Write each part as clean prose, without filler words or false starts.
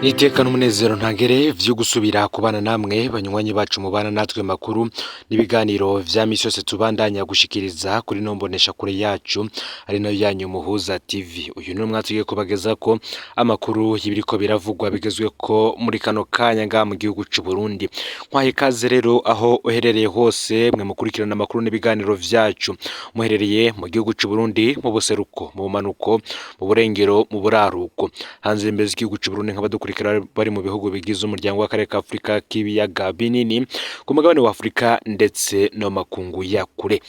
Nitekana umunezero ntangere vyo gusubira kubana namwe banywanyi bacu mubana natwe makuru n'ibiganiro vya misi yose tubandanya gushikiriza kuri nombonesha kure yacu ari nayo yanyu Muhuza TV. Uyu ni mwatugiye kubageza ko amakuru y'ibiriko biravugwa bigezwe ko muri kano kanya nga mu gihugu c'u Burundi. Nkwaye kaze rero aho uherereye hose mwe mukurikirana amakuru n'ibiganiro vyacu muherereye mu gihugu c'u Burundi, mu buseruko, mu bumanuko, mu burengero, mu buraruko, hanze imbere y'igihugu c'u Burundi nk'abadukurikira bari mu bihugu bigize umuryango w'akarere ka Afrika k'ibiyaga binini ku mugabane wa Afrika ndetse no makungu ya kure.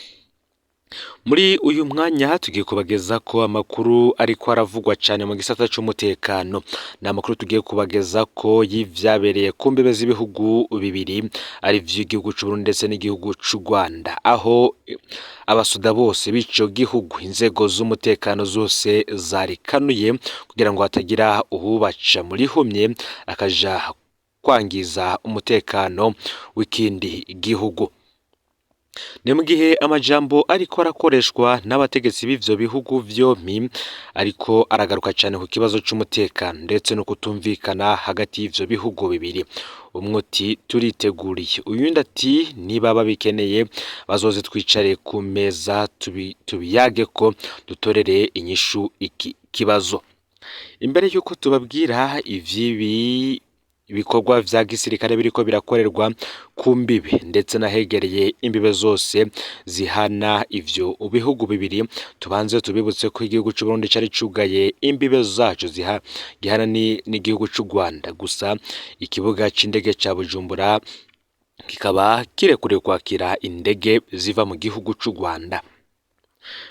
Muri uyu mwanya tugiye kubageza ko amakuru ariko aravugwa cyane mu gisata cy'umutekano. Na amakuru tugiye kubageza ko y'ivyabereye ku mbibe z'ibihugu bibiri ari vy'igihugu c'u Burundi ndetse n'igihugu c'u Rwanda, aho abasuda bose b'ico gihugu inzego z'umutekano zose zarikanuye kugira ngo hatagira uhubaca muri humye akaja kwangiza umutekano w'ikindi gihugu. Ni mu gihe amajambo ariko arakoreshwa n'abategetsi b'ivyo bihugu vyompi ariko aragaruka cyane ku kibazo c'umutekano ndetse no kutumvikana hagati y'ivyo bihugu bibiri. Umwe ati turiteguriye, uyundi ati niba babikeneye bazoze twicare ku meza tubiyage ko dutorere inyishu iki kibazo. Imbere yuko tubabwira ivyibi ibikorwa vya gisirikare biriko birakorerwa ku mbibe ndetse nahegereye imbibe zose zihana ivyo bihugu bibiri, tubanze tubibutse ko igihugu c'u Burundi cari cugaye imbibe zacu gihana n'igihugu c'u Rwanda, gusa ikibuga c'indege ca Bujumbura kikaba kirekuriwe kwakira indege ziva mu gihugu c'u Rwanda.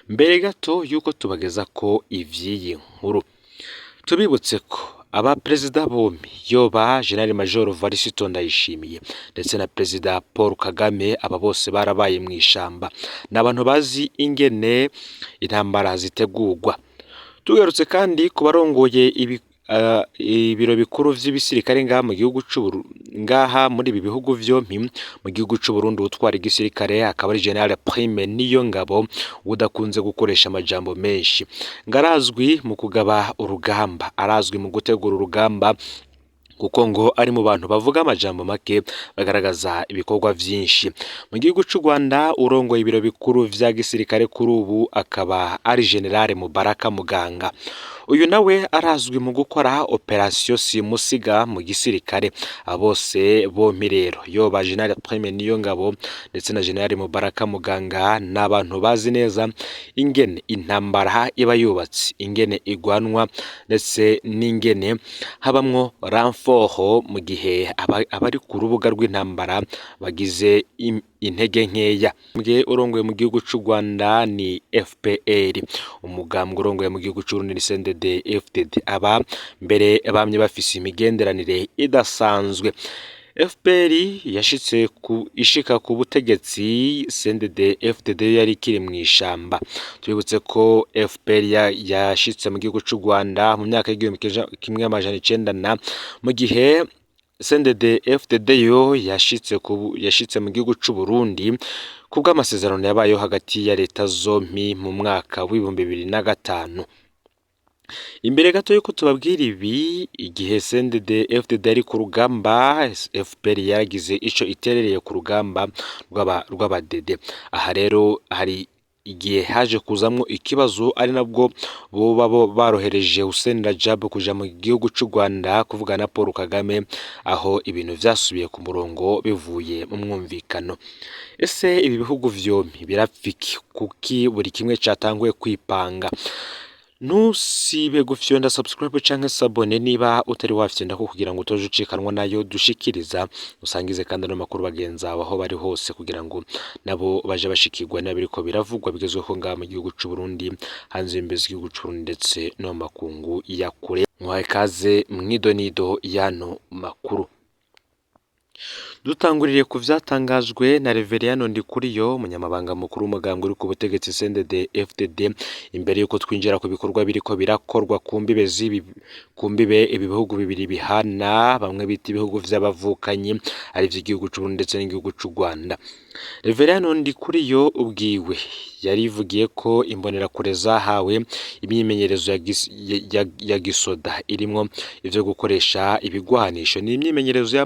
Mbere gato yuko tubageza ko ivyiyi nkuru, tubibutse ko aba perezida bombi yoba General Major Varisito Ndayishimiye ndetse na Perezida Paul Kagame, aba bose barabaye mu ishamba, n'abantu bazi ingene intambara zitegurwa. Tugarutse kandi ku barongoye ibiro bikuru vy'ibisirikare ngaha mu gihugu ngaha muri ibi bihugu vyompi, mu gihugu c'u Burundi utwara igisirikare akaba ari General Prime Niyongabo udakunze gukoresha amajambo menshi, ngarazwi mu kugaba urugamba, arazwi mu gutegura urugamba kuko ngo ari mu bantu bavuga amajambo make bagaragaza ibikorwa vyinshi. Mu gihugu c'u Rwanda urongoye ibiro bikuru vya gisirikare kuri ubu akaba ari General Mubaraka Muganga. Uyu nawe arazwi mu gukora operation simusiga mu gisirikare. Abose bompi rero yoba General Prime Niyongabo ndetse na General Mubaraka Muganga n'abantu bazi neza ingene intambara iba yubatse, ingene igwanwa ndetse n'ingene habamwo ramfoho mu gihe abari ku rubuga rw'intambara bagize intege nkeya. Mbwe urongoye mu gihugu c'u Rwanda ni FPR, umugambwe urongoye mu gihugu c'u Burundi ni CNDD FDD, aba mbere bamye bafise imigenderanire idasanzwe. FPR yashitse ishika ku butegetsi, CNDD FDD yari kiri mu ishamba. Tubibutse ko FPR yashitse mu gihugu c'u Rwanda mu myaka y'igihumbi amajana icenda na mu gihe CNDD FDD yo yashitse mu gihugu c'u Burundi kubwo amasezerano yabayeho hagati ya leta zompi mu mwaka w'ibihumbi 2005. Imbere gato yuko tubabwira ibi, igihe CNDD FDD ari ku rugamba, FPR yagize ico iterereye ku rugamba rw'abadede. Aha rero hari igihe haje kuzamwo ikibazo ari nabwo bo barohereje Hussein Rajab kuja mu gihugu c'u Rwanda kuvugana na Paul Kagame, aho ibintu vyasubiye ku murongo bivuye mu mwumvikano. Ese ibi bihugu vyompi birapfiki kuki buri kimwe catanguye kwipanga? Nusibe gufyonda subscribe canke sabone niba utari wafyenda ko kugira ngo utoje ucikanwa nayo dushikiriza, usangize kandi no makuru bagenza aho bari hose kugira ngo nabo baje bashikirwa n'abiriko biravugwa bigezwe ko ngaha mu gihugu c'u Burundi, hanze imbezi y'igihugu c'u Burundi ndetse no makungu ya kure. Mwaye kaze mwidonido yano makuru. Dutanguririye ku vyatangajwe na Reveriyano Ndikuriyo umunyamabanga mukuru w'umugambwe uri ku butegetsi CNDD FDD imbere yuko twinjira ku bikorwa biriko birakorwa ku mbibe ibihugu bibiri bihana bamwe bita ibihugu vy'abavukanyi ari vy'igihugu c'u Burundi ndetse n'igihugu c'u Rwanda. Reveriyano Ndikuriyo ubwiwe yarivugiye ko imbonerakure zahawe imyimenyerezo ya gisoda irimwo ivyo gukoresha ibigwanisho. Ni imyimenyerezo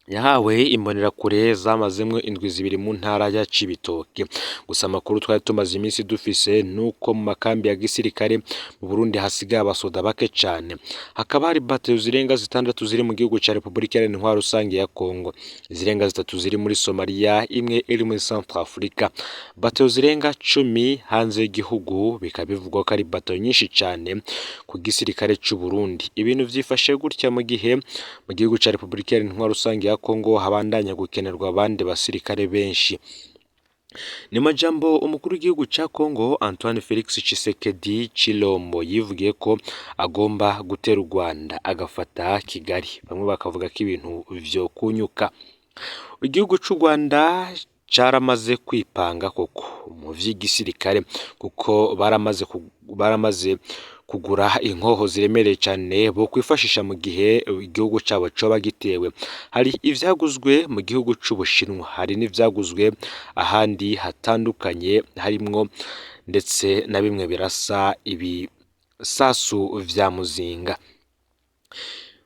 yahawe imbonerakure zamazemwo indwi zibiri mu ntara ya Cibitoke. Gusa amakuru twari tumaze iminsi dufise nuko mu makambi ya gisirikare mu Burundi hasigaye abasoda bake cane. Hakaba hari bateyo zirenga 6 ziri mu gihugu ca Republika Iharanira Intwaro Rusange ya Kongo, zirenga 3 ziri muri Somalia, imwe iri muri Centrafrica, bateyo zirenga 10 hanze y'igihugu. Bikaba bivugwa ko ari bateyo nyinshi cane ku gisirikare c'u Burundi. Ibintu vyifashe gutya mu gihe mu gihugu ca Republika Iharanira Intwaro Rusange ya Kongo habandanya gukenerwa abandi basirikare benshi. Ni majambo umukuru w'igihugu ca Kongo Antoine Felix Tshisekedi Chilombo yivugiye ko agomba gutera u Rwanda agafata Kigali. Bamwe bakavuga ko ibintu vyo kunyuka. Igihugu c'u Rwanda caramaze kwipanga koko mu vy'igisirikare kuko baramaze kugura inkoho ziremereye cyane bo kwifashisha mu gihe igihugu cabo coba gitewe. Hari ivyaguzwe mu gihugu c'Ubushinwa, hari n'ivyaguzwe ahandi hatandukanye harimwo ndetse na bimwe birasa ibisasu vya muzinga.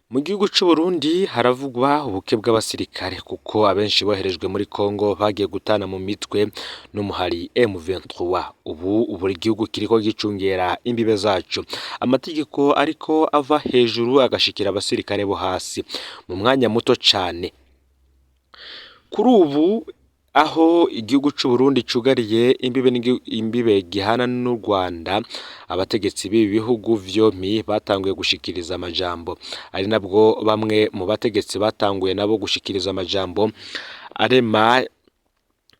Mu gihugu c'u Burundi haravugwa ubuke bw'abasirikare kuko abenshi boherejwe muri Kongo bagiye gutana mu mitwe n'umuhari M23. Ubu buri gihugu kiriko gicungera imbibe zacu. Amategeko ariko ava hejuru agashikira abasirikare bo hasi mu mwanya muto cane. Kuri ubu aho igihugu c'u Burundi cugariye imbibe gihana n'u Rwanda, abategetsi b'ibi bihugu vyompi batanguye gushikiriza amajambo, ari nabwo bamwe mu bategetsi batanguye nabo gushikiriza amajambo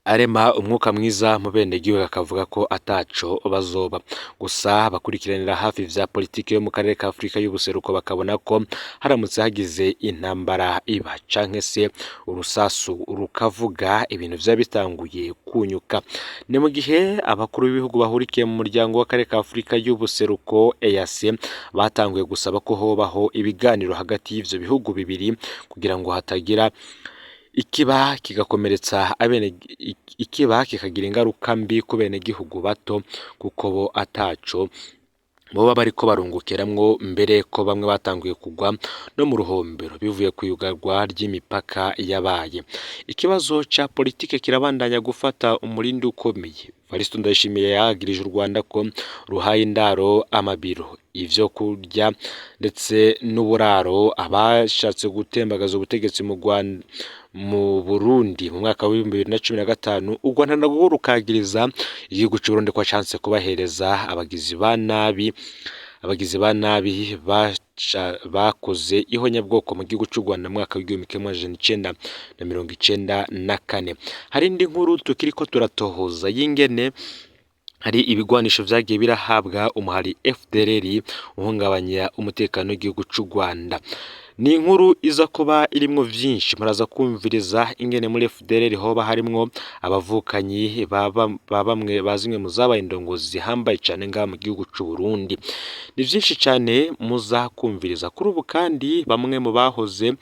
arema umwuka mwiza mu bene gihugu, akavuga ko ataco bazoba. Gusa bakurikiranira hafi vya politike yo mu karere ka Afrika y'ubuseruko bakabona ko haramutse hagize intambara iba canke se urusasu rukavuga ibintu vya bitanguye kunyuka. Ni mu gihe abakuru b'ibihugu bahurikiye mu muryango w'akarere ka Afrika y'ubuseruko EAC batanguye gusaba ko hobaho ibiganiro hagati y'ivyo bihugu bibiri kugira ngo hatagira ikiba kikagira ingaruka mbi ku bene gihugu bato kuko bo ataco boba bariko barungukiramwo, mbere ko bamwe batanguye kugwa no mu ruhombero bivuye ku yugarwa ry'imipaka yabaye. Ikibazo ca politike kirabandanya gufata umurindi ukomeye. Varisto Ndayishimiye yagirije u Rwanda ko ruhaye indaro amabiro, ivyo kurya ndetse n'uburaro abashatse gutembagaza ubutegetsi mu Burundi mu mwaka wa 2015. U Rwanda narwo rukagiriza igihugu c'u Burundi ko chance kubahereza abagizi ba nabi bakoze ihonyabwoko mu gihugu c'u Rwanda mu mwaka w'1994. Hari indi nkuru tukiriko turatohoza y'ingene hari ibigwanisho vyagiye birahabwa umuhari FDLR uhungabanya umutekano w'igihugu c'u Rwanda. Ni inkuru iza kuba irimwo vyinshi, muraza kumviriza ingene muri FDLR hoba harimwo abavukanyi bamwe bazimwe mu zabaye indongozi zihambaye cane ngaha mu gihugu c'u Burundi. Ni vyinshi cane muza kumviriza. Kuri ubu kandi bamwe mu bahoze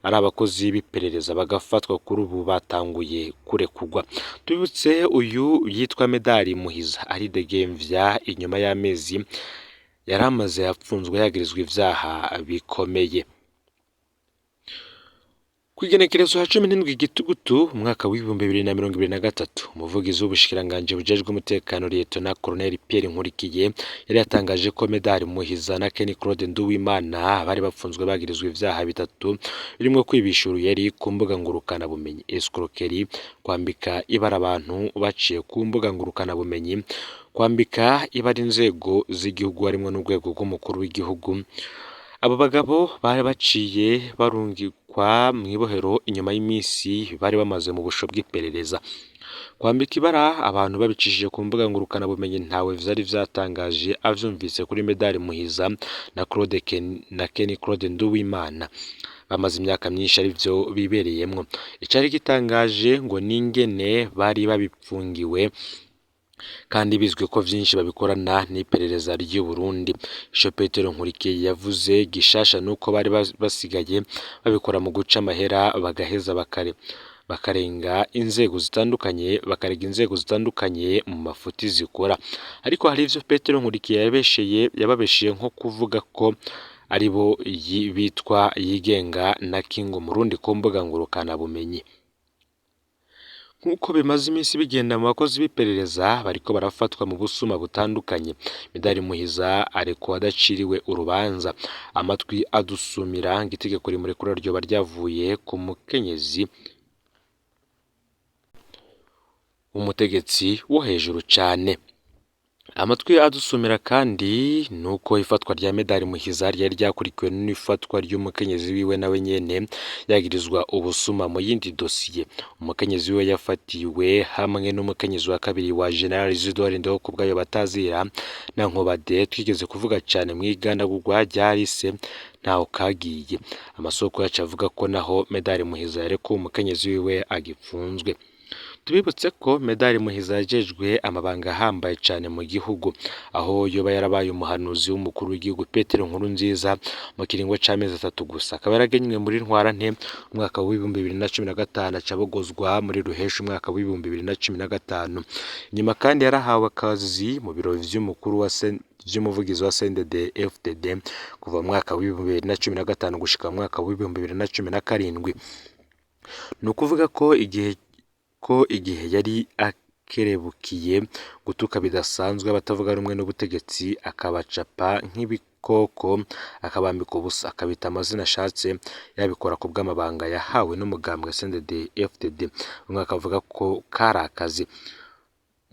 ari abakozi b'iperereza bagafatwa, kuri ubu batanguye kurekurwa. Tubutse uyu yitwa Medali Muhiza aridegemvya inyuma y'amezi yaramaze yapfunzwe yagirizwa ivyaha bikomeye. Kwigenekerezo ha 17 Gitugutu umwaka w'2023 umuvugizi w'ubushikiranganje bujejwe umutekano Lieutenant Colonel Pierre Nkurikiye yari yatangaje ko Medali Muhiza na Ken Claude Nduwimana bari bapfunzwe bagirizwa ivyaha bitatu birimwo kwibishura yari ku mbuga ngurukana bumenyi, escroquerie, kwambika ibara abantu baciye ku mbuga ngurukana bumenyi, kwambika ibara inzego z'igihugu harimwo n'urwego rw'umukuru w'igihugu. Abo bagabo bari baciye barungikwa mw'ibohero inyuma y'imisi bari bamaze mu busho bw'iperereza. Kwambika ibara abantu babicishije ku mbuga ngurukana bumenyi ntawe vyari vyatangaje avyumvise kuri Medali Muhiza na Ken Claude Nduwimana. bamaze imyaka myinshi ari byo bibereyemwo. Icari gitangaje ngo ningene bari babipfungiwe kandi bizwi ko vyinshi babikorana n'iperereza ry'u Burundi. Ico Petero Nkurikiye yavuze gishasha nuko bari basigaye babikora mu guca amahera bagaheza bakarega inzego zitandukanye mu mafuti zikora. Ariko hari ivyo Petero Nkurikiye yababesheye nko kuvuga ko aribo bitwa yigenga na Kingo Murundi ku mbuga ngurukana bumenyi. Nk'uko bimaze iminsi bigenda mu bakozi b'iperereza bariko barafatwa mu busuma butandukanye. Medari Muhiza ariko adaciriwe urubanza, amatwi adusumira ngo itegeko rimurekura ryoba ryavuye ku mukenyezi umutegetsi wo hejuru cane. Amatwi adusumira kandi nuko ifatwa rya Medari Muhiza ryari ryakurikiwe n'ifatwa ry'umukenyezi wiwe nawe nyene yagirizwa ubusuma mu yindi dosiye. Umukenyezi wiwe yafatiwe hamwe n'umukenyezi wa kabiri wa General Isidore Ndeho kubwayo batazira na Nkobade twigeze kuvuga cane mw'igandagurwa ryarise ntaho kagiye. Amasoko yacu avuga ko naho Medari Muhiza yareko umukenyezi wiwe agipfunzwe. Tubibutse ko Medari Muhiza yajejwe amabanga ahambaye cane mu gihugu, aho yoba yarabaye umuhanuzi w'umukuru w'igihugu Petero Nkurunziza mu kiringo c'amezi 3 gusa. Akaba yaragenywe muri ntwarante umwaka wa 2015 acabogozwa muri ruhesha umwaka wa 2015. Nyuma kandi yarahawe akazi mu biro vy'umukuru wa vy'umuvugizi wa CNDD FDD kuva mu mwaka wa 2015 gushika mu mwaka wa 2017. Nukuvuga ko igihe yari akerebukiye gutuka bidasanzwe abatavuga rumwe n'ubutegetsi, akabacapa nk'ibikoko, akabambika ubusa, akabita amazina ashatse, yabikora ku bw'amabanga yahawe n'umugambwe CNDD FDD. Umwe akavuga ko kari akazi.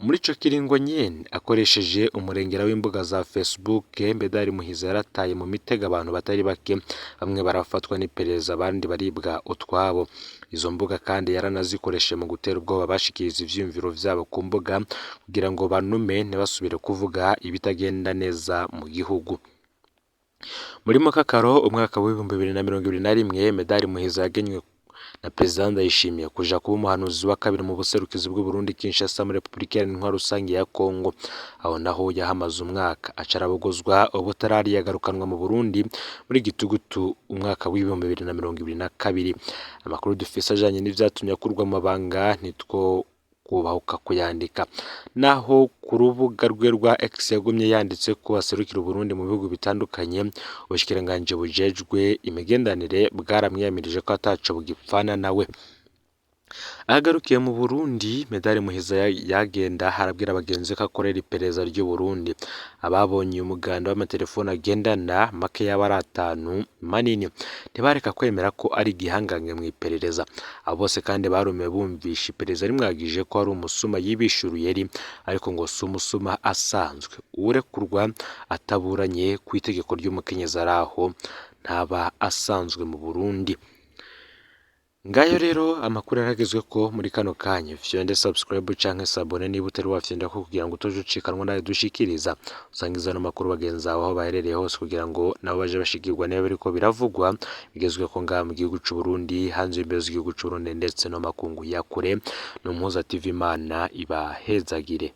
Muri ico kiringo nyene akoresheje umurengera w'imbuga za Facebook, Medari Muhiza yarataye mu mitego abantu batari bake, bamwe barafatwa n'iperereza abandi baribwa utwabo. Izo mbuga kandi yaranazikoresheje mu gutera ubwoba bashikiriza ivyumviro vyabo ku mbuga kugira ngo banume ntibasubire kuvuga ibitagenda neza mu gihugu. Muri Mukakaro umwaka wa 2021 Medari Muhiza yagenywe na Perezida Ndayishimiye kuja kuba umuhanuzi wa kabiri mu buserukizi bw'u Burundi Kinshasa muri Republika Iharanira Rusange ya Kongo. Aho naho yahamaze umwaka acarabogozwa ubutarari yagarukanwa mu Burundi muri Gitugutu umwaka wa 2022. Amakuru dufise ajanye n'ivyatumye akurwa mu mabanga nitwo kubahuka kuyandika, naho ku rubuga rwe rwa X yagumye yanditse ko aserukira Burundi mu bihugu bitandukanye. Ubushikiranganje bujejwe imigendanire bwaramwiyamirije ko ataco bugipfana nawe. Agarukiye mu Burundi, Medari Muhiza yagenda harabwira abagenzi ko akorera iperereza ry'u Burundi. Ababonye umuganda w'amatelefone agendana make yaba ari 5 manini ntibareka kwemera ko ari igihangange mu iperereza. Abo bose kandi barume bumvisha iperereza rimwagije ko ari umusuma yibishuruye ariko ngo si umusuma asanzwe urekurwa ataburanye ku itegeko ry'umukenyezi araho ntaba asanzwe mu Burundi. Ngayo rero amakuru yaragezwe ko muri kano kanya. Fyonde subscribe canke sabone niba utari wafyenda ko kugira ngo utoje ucikanwa nayo dushikiriza. Usangiza no makuru bagenzi aho baherereye hose kugira ngo nabo baje bashikirwa niba biriko biravugwa bigezwe ko ngaha mu gihugu c'u Burundi, hanze y'imbizi y'igihugu c'u Burundi ndetse no makungu ya kure. No Mpuza TV Imana ibahezagire.